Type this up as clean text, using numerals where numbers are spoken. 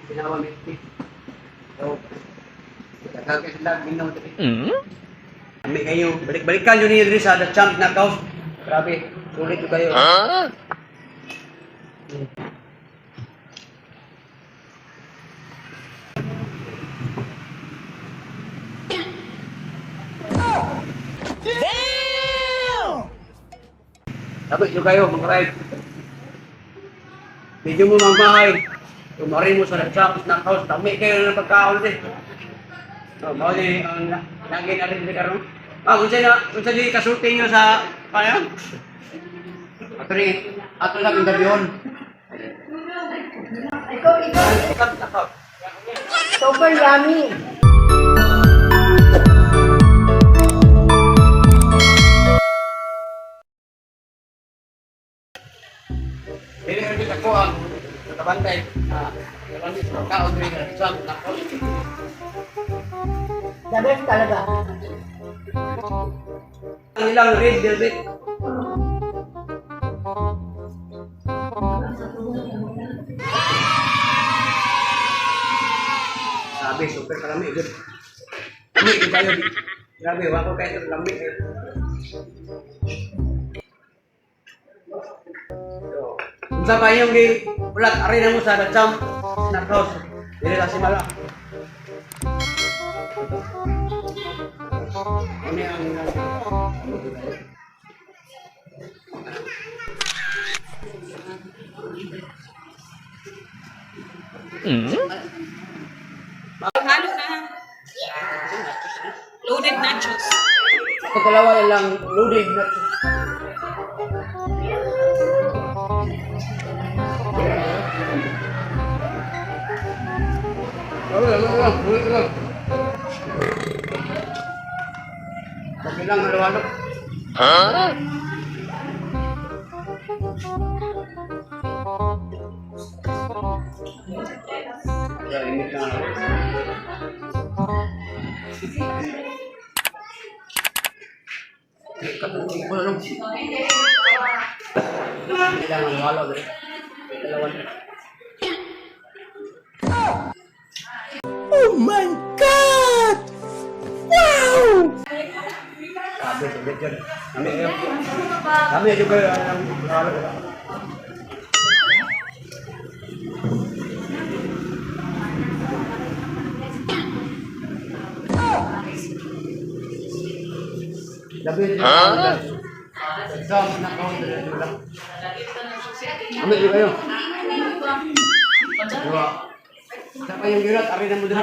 Ginawa ni So, tagal ka sila, ginawa ito. Kami kayo, balik-balikan yun ni sa The Champ Knockout. Grabe, sulit ko kayo. Dapat nyo kayo, mag-ride. Medyo mo mamahay. Tumarin mo sa Champ Knockout. Dami kayo ng pagkaon din. So, mau ni ang lagi na rin karon. Unsa di kasulti nyo sa kaya? Ato lang interviewon. Ikaw. Super yummy. Dili rin ako ang kabantay. Kabantay sa kaon rin sa Champ Knockout. The best talaga. Ang ilang red velvet. Sabi, super kalami. Good. Kami, tayo. Grabe, wako kayo ito kalami. Kung sa pa yung ulat, arena mo sa The Champ Knockout. Dili kasi mala. Ini ang Halo na. Loaded nachos. Ito dalawa lang loaded na. Lang. Bilang halo-halo. Ya, ini kan. Bilang halo-halo deh. Oh my God! Wow! Kami juga yang ambil juga yuk. Siapa yang girat? Arena muda.